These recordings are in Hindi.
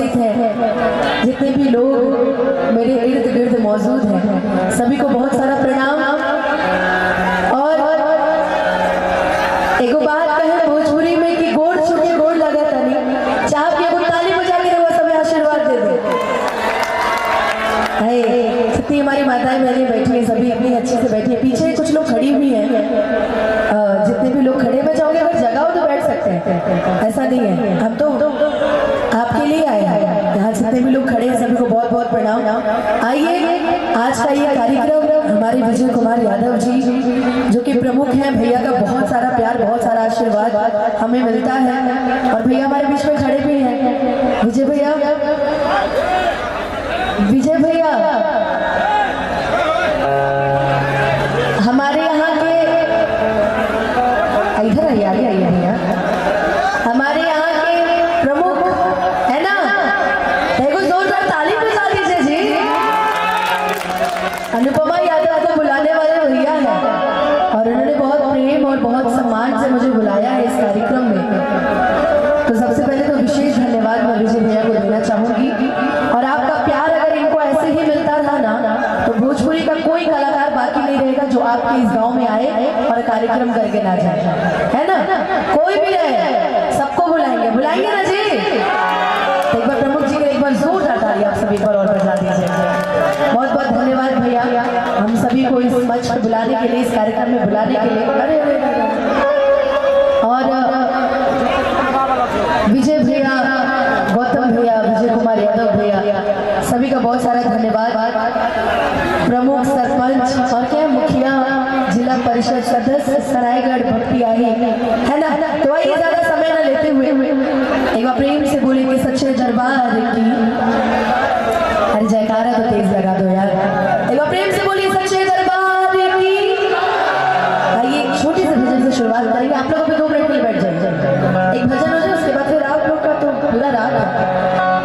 उपस्थित हैं, जितने भी लोग मेरे इर्द गिर्द मौजूद हैं, सभी को बहुत सारा प्रणाम। और एगो बात कहे भोजपुरी में कि गोड़ छुके गोड़ लगा तनी, चाह के एगो ताली बजा के वो सब आशीर्वाद दे दे। जितनी हमारी माताएं बहनें बैठी हैं सभी अपनी अच्छे से बैठी हैं, पीछे कुछ लोग खड़ी हुई हैं, जितने भी लोग खड़े में जाओगे अगर जगह हो तो बैठ सकते हैं, ऐसा नहीं है। हम तो आपके लिए आए हैं, यहाँ जितने भी लोग खड़े हैं सभी को बहुत बहुत प्रणाम। आइए आज का ये कार्यक्रम हमारे विजय कुमार यादव जी जो कि प्रमुख हैं, भैया का बहुत सारा प्यार बहुत सारा आशीर्वाद हमें मिलता है और भैया हमारे बीच में खड़े भी हैं। विजय भैया, विजय भैया हमारे यहाँ के इधर आइए भैया, हमारे यहाँ के प्रमुख है ना, देखो जोरदार ताली बजा दीजिए जी। अनुपमा यादव बुलाने वाले भैया हैं और उन्होंने बहुत प्रेम और बहुत सम्मान से मुझे बुलाया है इस कार्यक्रम में। तो सबसे पहले तो विशेष धन्यवाद मैं विजय भैया को देना चाहूंगी और आपका प्यार अगर इनको ऐसे ही मिलता रहा ना तो भोजपुरी का कोई कलाकार बाकी नहीं रहेगा जो आपके इस गांव में आए और कार्यक्रम करके ना जाए, है ना। कोई भी रहे सबको बुलाएंगे, बुलाएंगे ना जी। एक बार प्रमुख जी के एक बार जोरदार ताली आप सभी पर और बजा दीजिए। बहुत बहुत धन्यवाद भैया हम सभी को इस मंच पर बुलाने के लिए, इस कार्यक्रम में बुलाने के लिए। और विजय भैया, गौतम भैया, विजय कुमार यादव भैया सभी का बहुत सारा धन्यवाद। प्रमुख सरपंच और क्या मुखिया, जिला परिषद सदस्य सरायगढ़ भक्ति आई है ना, तो आइए ज्यादा समय न लेते हुए एक बार प्रेम से बोले कि सच्चे दरबार की, अरे जयकारा तो तेज लगा दो यार, एक बार प्रेम से बोलिए सच्चे दरबार की। आइए एक छोटे से भजन से शुरुआत करेंगे, आप लोग 2 मिनट के लिए बैठ जाइए, एक भजन हो जाए उसके बाद फिर आप लोग का तो पूरा रात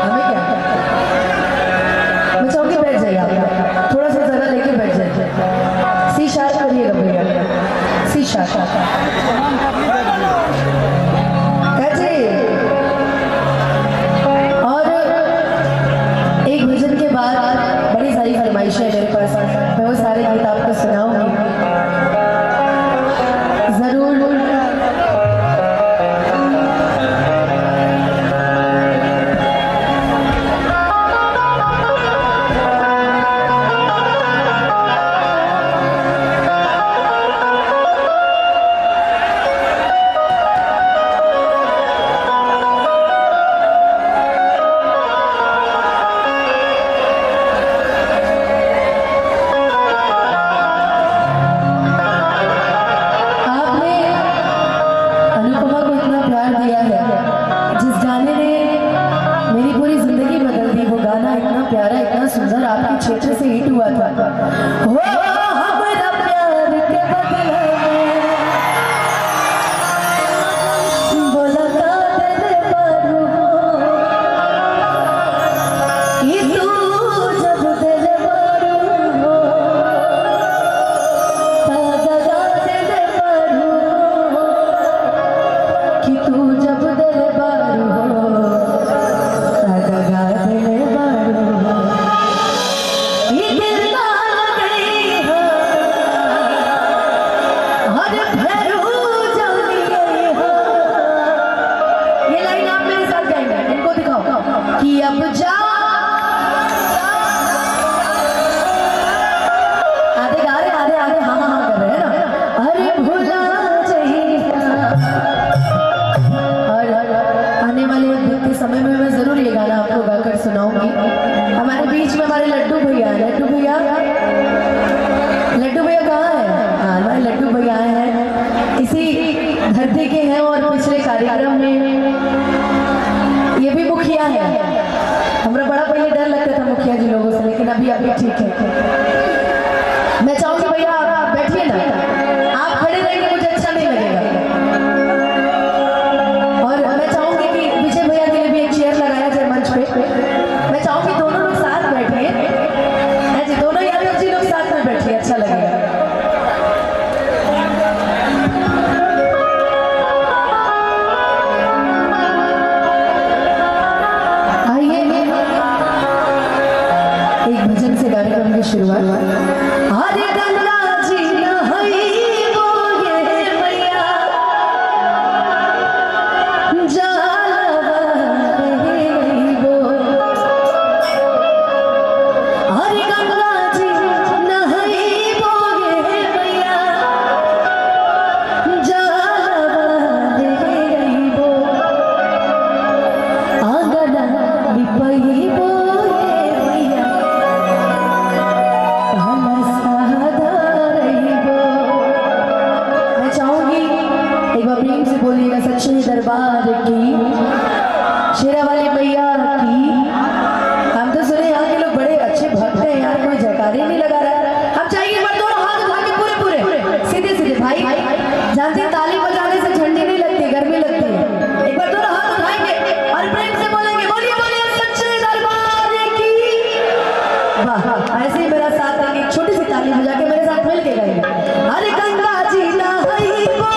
हमें क्या, मैं चौकी बैठ जाइए, आप थोड़ा सा जगह लेके बैठ जाइए, सी शार्प करिएगा भैया, सी शार्प और एक भजन के बाद बड़ी सारी फरमाइशें मेरे पास, मैं वो सारे गीत आपको सुनाऊंगी जरूर। क्षेत्र से हिट हुआ था हो हमारा प्यार के बदले में बोला था तेरे बारू कि तू जब तेरे बारू हो ताजा तेरे बारू कि तू जब तेरे बारू हो ताजा तेरे बारू कि अब जा आधे गा रहे आधे आधे हाँ हाँ कर रहे हैं ना, अरे भुला चाहिए। और आने वाले के समय में मैं जरूर ये गाना आपको गाकर सुनाऊंगी। हमारे बीच में हमारे लड्डू भैया, लड्डू भैया, लड्डू भैया कहाँ है? हाँ हमारे लड्डू भैया आए हैं, इसी धरती के हैं और पिछले कार्यक्रम में ये भी मुखिया है, हमरा शुरुआत। हरे गंगा जी नहाई वो ये मैया जालवा रही वो। हरे गंगा जी नहाई वो ये मैया जालवा रही वो। आंगन लिपाई वो बोलिएगा सच्चे दरबार की, शेरा वाली मैया की। हम तो सुने यहाँ के लोग बड़े अच्छे भक्त हैं यार, कोई जयकारे नहीं लगा रहा है। हम चाहिए एक बार दोनों हाथ उठा के पूरे पूरे सीधे सीधे भाई जानते हैं ताली बजाने से ठंडी नहीं लगती, गर्मी लगती है। एक बार दोनों हाथ उठाएंगे और प्रेम से बोलेंगे बोलिए बोलिए सच्चे दरबार की। वाह, ऐसे ही मेरा साथ देंगे, एक छोटी सी ताली बजा के मेरे साथ मिल के गाएंगे। अरे गंगा जी नहाई वो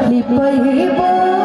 लिपही बो